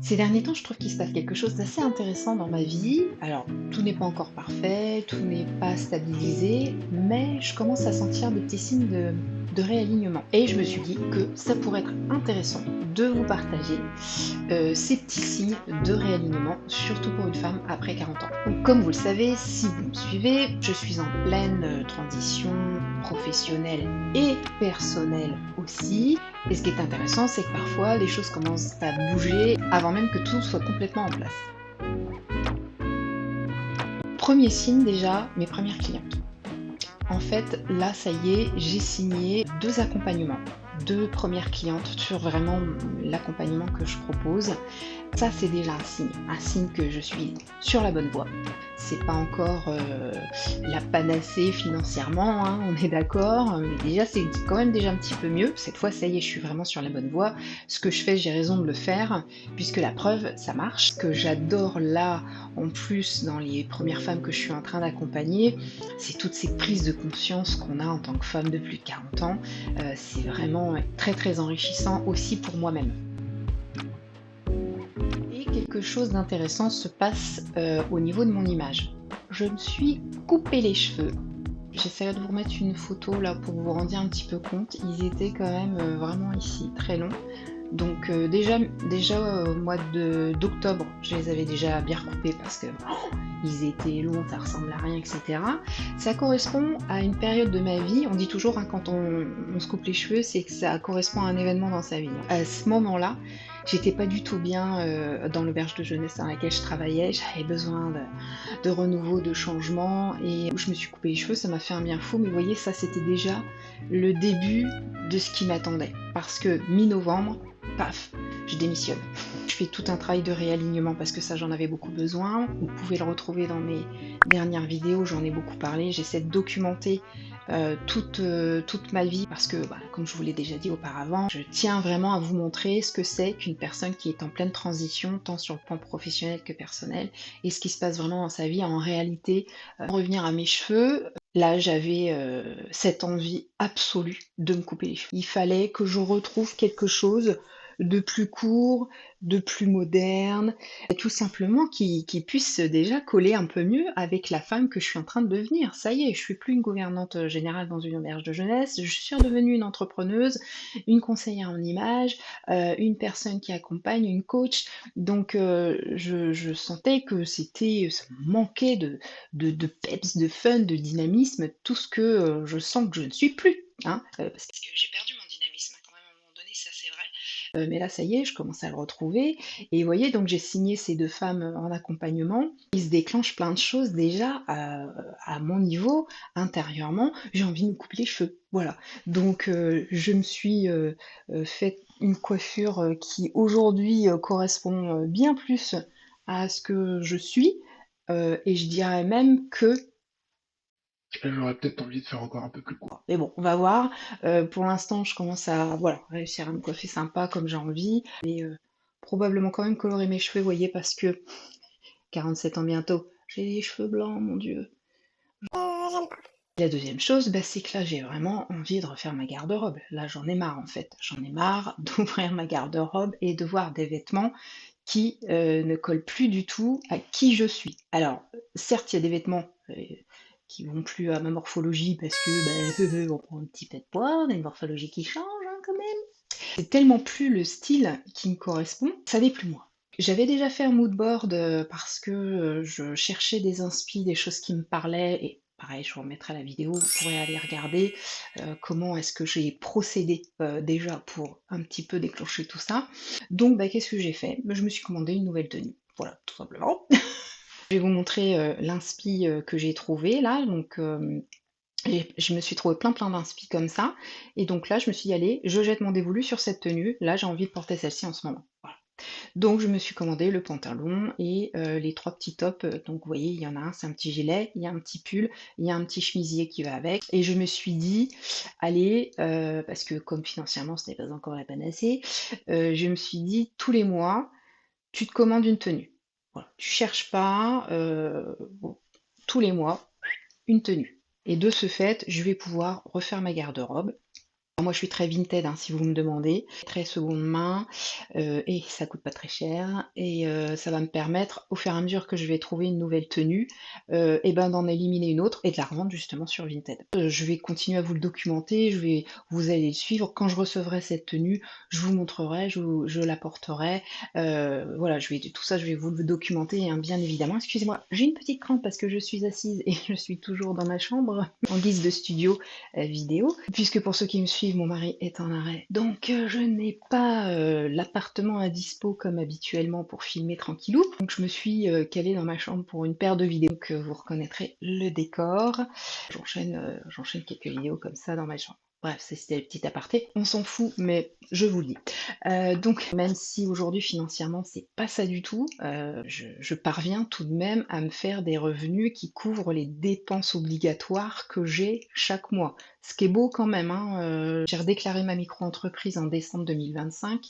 Ces derniers temps, je trouve qu'il se passe quelque chose d'assez intéressant dans ma vie. Alors, tout n'est pas encore parfait, tout n'est pas stabilisé, mais je commence à sentir des petits signes de réalignement. Et je me suis dit que ça pourrait être intéressant de vous partager ces petits signes de réalignement, surtout pour une femme après 40 ans. Donc, comme vous le savez, si vous me suivez, je suis en pleine transition professionnelle et personnelle aussi. Et ce qui est intéressant, c'est que parfois les choses commencent à bouger avant même que tout soit complètement en place. Premier signe déjà, mes premières clientes. En fait, là, ça y est, j'ai signé 2 accompagnements, 2 premières clientes sur vraiment l'accompagnement que je propose. Ça, c'est déjà un signe que je suis sur la bonne voie. C'est pas encore la panacée financièrement, hein, on est d'accord, mais déjà, c'est quand même déjà un petit peu mieux. Cette fois, ça y est, je suis vraiment sur la bonne voie. Ce que je fais, j'ai raison de le faire, puisque la preuve, ça marche. Ce que j'adore là, en plus, dans les premières femmes que je suis en train d'accompagner, c'est toutes ces prises de conscience qu'on a en tant que femme de plus de 40 ans. C'est vraiment très très enrichissant aussi pour moi-même. Et quelque chose d'intéressant se passe au niveau de mon image. Je me suis coupé les cheveux. J'essaierai de vous remettre une photo là pour vous rendre un petit peu compte. Ils étaient quand même vraiment ici très longs. Donc déjà au mois d'octobre, je les avais déjà bien recoupés parce que ils étaient longs, ça ressemble à rien, etc. Ça correspond à une période de ma vie. On dit toujours hein, quand on se coupe les cheveux, c'est que ça correspond à un événement dans sa vie. À ce moment-là, j'étais pas du tout bien dans l'auberge de jeunesse dans laquelle je travaillais. J'avais besoin de renouveau, de changement, et je me suis coupé les cheveux. Ça m'a fait un bien fou. Mais vous voyez, ça c'était déjà le début de ce qui m'attendait. Parce que mi-novembre, paf, je démissionne. Je fais tout un travail de réalignement parce que ça j'en avais beaucoup besoin. Vous pouvez le retrouver dans mes dernières vidéos, j'en ai beaucoup parlé. J'essaie de documenter toute ma vie parce que, comme je vous l'ai déjà dit auparavant, je tiens vraiment à vous montrer ce que c'est qu'une personne qui est en pleine transition, tant sur le plan professionnel que personnel, et ce qui se passe vraiment dans sa vie en réalité. Revenir à mes cheveux, là j'avais cette envie absolue de me couper les cheveux. Il fallait que je retrouve quelque chose de plus court, de plus moderne, tout simplement qui puisse déjà coller un peu mieux avec la femme que je suis en train de devenir. Ça y est, je suis plus une gouvernante générale dans une auberge de jeunesse, je suis redevenue une entrepreneuse, une conseillère en image, une personne qui accompagne, une coach. Donc je sentais que ça me manquait de peps, de fun, de dynamisme, tout ce que je sens que je ne suis plus. Hein, parce que j'ai perdu mon dynamisme quand même à un moment donné, ça c'est vrai. Mais là, ça y est, je commence à le retrouver. Et vous voyez, donc j'ai signé ces 2 femmes en accompagnement. Il se déclenche plein de choses déjà à mon niveau, intérieurement. J'ai envie de me couper les cheveux. Voilà. Donc je me suis fait une coiffure qui aujourd'hui correspond bien plus à ce que je suis. Et je dirais même que J'aurais peut-être envie de faire encore un peu plus court. mais bon, on va voir. Pour l'instant, je commence à voilà, réussir à me coiffer sympa comme j'ai envie. Mais probablement quand même colorer mes cheveux, vous voyez, parce que 47 ans bientôt, j'ai les cheveux blancs, mon Dieu. La deuxième chose, c'est que là, j'ai vraiment envie de refaire ma garde-robe. Là, j'en ai marre en fait. J'en ai marre d'ouvrir ma garde-robe et de voir des vêtements qui ne collent plus du tout à qui je suis. Alors, certes, il y a des vêtements qui vont plus à ma morphologie parce que on prend un petit peu de poids, on a une morphologie qui change hein, quand même. C'est tellement plus le style qui me correspond, ça n'est plus moi. J'avais déjà fait un mood board parce que je cherchais des inspi, des choses qui me parlaient, et pareil, je vous remettrai la vidéo, vous pourrez aller regarder comment est-ce que j'ai procédé déjà pour un petit peu déclencher tout ça. Donc qu'est-ce que j'ai fait? Je me suis commandé une nouvelle tenue. Voilà, tout simplement. Je vais vous montrer l'inspi que j'ai trouvé là. Donc je me suis trouvé plein d'inspi comme ça. Et donc là, je me suis dit, allez, je jette mon dévolu sur cette tenue. Là, j'ai envie de porter celle-ci en ce moment. Voilà. Donc je me suis commandé le pantalon et les 3 petits tops. Donc vous voyez, il y en a un, c'est un petit gilet, il y a un petit pull, il y a un petit chemisier qui va avec. Et je me suis dit, allez, parce que comme financièrement ce n'est pas encore la panacée, je me suis dit, tous les mois, tu te commandes une tenue. Voilà. Tu cherches pas, bon, tous les mois, une tenue. Et de ce fait, je vais pouvoir refaire ma garde-robe Moi, je suis très vintage, hein, si vous me demandez, très seconde main, et ça coûte pas très cher et ça va me permettre, au fur et à mesure que je vais trouver une nouvelle tenue, et ben, d'en éliminer une autre et de la revendre justement sur Vinted. Je vais continuer à vous le documenter, vous allez le suivre. Quand je recevrai cette tenue, je vous montrerai, je la porterai, voilà, tout ça, je vais vous le documenter, hein, bien évidemment. Excusez-moi, j'ai une petite crampe parce que je suis assise et je suis toujours dans ma chambre en guise de studio, vidéo. Puisque pour ceux qui me suivent, mon mari est en arrêt. Donc je n'ai pas l'appartement à dispo comme habituellement pour filmer tranquillou. Donc je me suis calée dans ma chambre pour une paire de vidéos. Donc vous reconnaîtrez le décor. J'enchaîne quelques vidéos comme ça dans ma chambre. Bref, c'était le petit aparté. On s'en fout, mais je vous le dis. Donc même si aujourd'hui financièrement c'est pas ça du tout, je parviens tout de même à me faire des revenus qui couvrent les dépenses obligatoires que j'ai chaque mois. Ce qui est beau quand même, hein, j'ai redéclaré ma micro-entreprise en décembre 2025.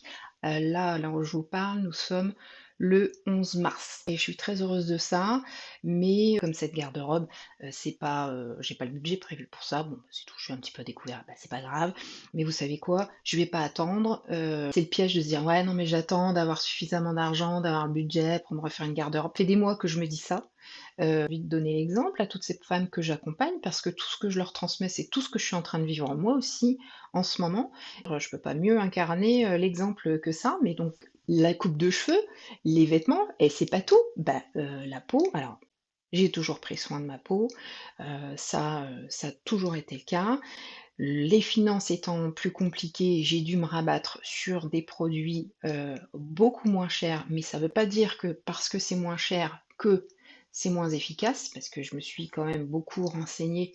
Là où je vous parle, nous sommes le 11 mars et je suis très heureuse de ça, mais comme cette garde-robe, c'est pas, j'ai pas le budget prévu pour ça. Bon, bah, c'est tout, je suis un petit peu à découvert, bah, c'est pas grave, mais vous savez quoi? Je vais pas attendre, c'est le piège de se dire: «Ouais, non, mais j'attends d'avoir suffisamment d'argent, d'avoir le budget pour me refaire une garde-robe». Ça fait des mois que je me dis ça. J'ai envie de donner l'exemple à toutes ces femmes que j'accompagne parce que tout ce que je leur transmets, c'est tout ce que je suis en train de vivre moi aussi en ce moment. Je peux pas mieux incarner, l'exemple que ça, mais donc la coupe de cheveux, les vêtements et c'est pas tout. Bah, la peau, alors j'ai toujours pris soin de ma peau, ça a toujours été le cas. Les finances étant plus compliquées, j'ai dû me rabattre sur des produits, beaucoup moins chers, mais ça veut pas dire que parce que c'est moins cher que c'est moins efficace, parce que je me suis quand même beaucoup renseignée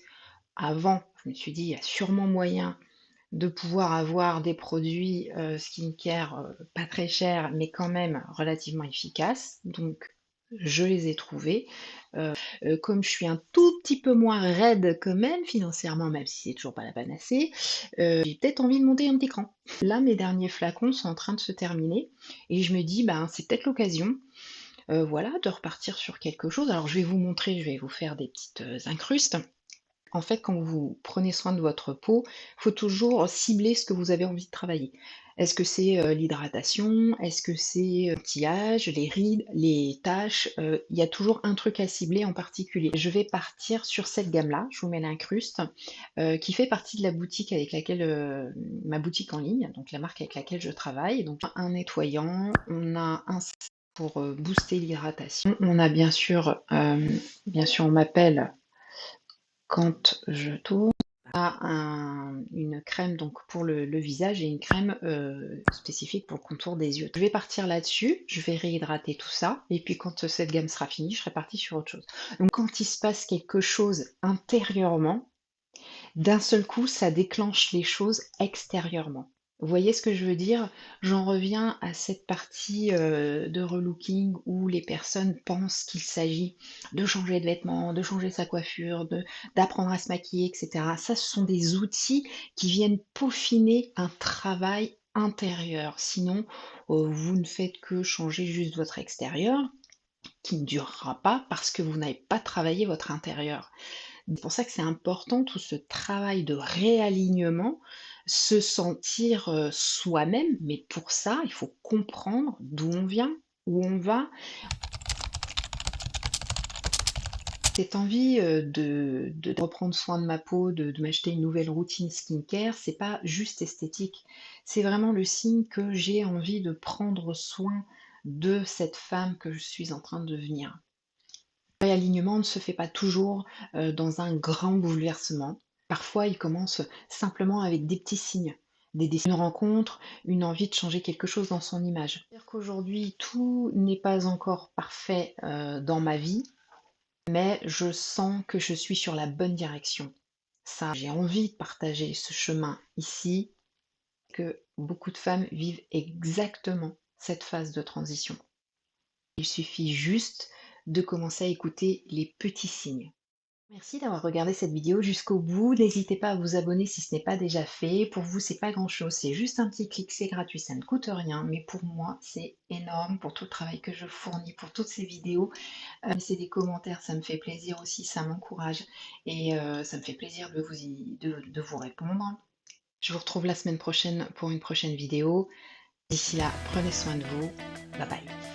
avant. Je me suis dit: «Il y a sûrement moyen de pouvoir avoir des produits, skincare, pas très chers, mais quand même relativement efficaces». Donc je les ai trouvés. Comme je suis un tout petit peu moins raide quand même financièrement, même si c'est toujours pas la panacée, j'ai peut-être envie de monter un petit cran. Là, mes derniers flacons sont en train de se terminer et je me dis: «Ben, c'est peut-être l'occasion, voilà, de repartir sur quelque chose». Alors je vais vous montrer, je vais vous faire des petites, incrustes. En fait, quand vous prenez soin de votre peau, il faut toujours cibler ce que vous avez envie de travailler. Est-ce que c'est, l'hydratation? Est-ce que c'est, l'anti-âge, les rides, les taches? Il y a toujours un truc à cibler en particulier. Je vais partir sur cette gamme-là, je vous mets l'incruste, qui fait partie de la boutique avec laquelle, ma boutique en ligne, donc la marque avec laquelle je travaille. Donc un nettoyant, on a un pour, booster l'hydratation. On a bien sûr on m'appelle quand je tourne à une crème donc pour le visage et une crème spécifique pour le contour des yeux. Je vais partir là-dessus, je vais réhydrater tout ça, et puis quand cette gamme sera finie, je serai partie sur autre chose. Donc quand il se passe quelque chose intérieurement, d'un seul coup, ça déclenche les choses extérieurement. Vous voyez ce que je veux dire? J'en reviens à cette partie, de relooking où les personnes pensent qu'il s'agit de changer de vêtements, de changer sa coiffure, d'apprendre à se maquiller et cetera. Ça, ce sont des outils qui viennent peaufiner un travail intérieur. Sinon, vous ne faites que changer juste votre extérieur, qui ne durera pas parce que vous n'avez pas travaillé votre intérieur. C'est pour ça que c'est important tout ce travail de réalignement, se sentir, soi-même, mais pour ça, il faut comprendre d'où on vient, où on va. Cette envie, de reprendre soin de ma peau, de m'acheter une nouvelle routine skincare, c'est pas juste esthétique. C'est vraiment le signe que j'ai envie de prendre soin de cette femme que je suis en train de devenir. Le réalignement ne se fait pas toujours, dans un grand bouleversement. Parfois, il commence simplement avec des petits signes, une rencontre, une envie de changer quelque chose dans son image. C'est-à-dire qu'aujourd'hui, tout n'est pas encore parfait, dans ma vie, mais je sens que je suis sur la bonne direction. Ça, j'ai envie de partager ce chemin ici, que beaucoup de femmes vivent exactement cette phase de transition. Il suffit juste de commencer à écouter les petits signes. Merci d'avoir regardé cette vidéo jusqu'au bout. N'hésitez pas à vous abonner si ce n'est pas déjà fait. Pour vous, c'est pas grand-chose, c'est juste un petit clic, c'est gratuit, ça ne coûte rien. Mais pour moi, c'est énorme pour tout le travail que je fournis, pour toutes ces vidéos. Laissez des commentaires, ça me fait plaisir aussi, ça m'encourage et ça me fait plaisir de vous répondre. Je vous retrouve la semaine prochaine pour une prochaine vidéo. D'ici là, prenez soin de vous. Bye bye.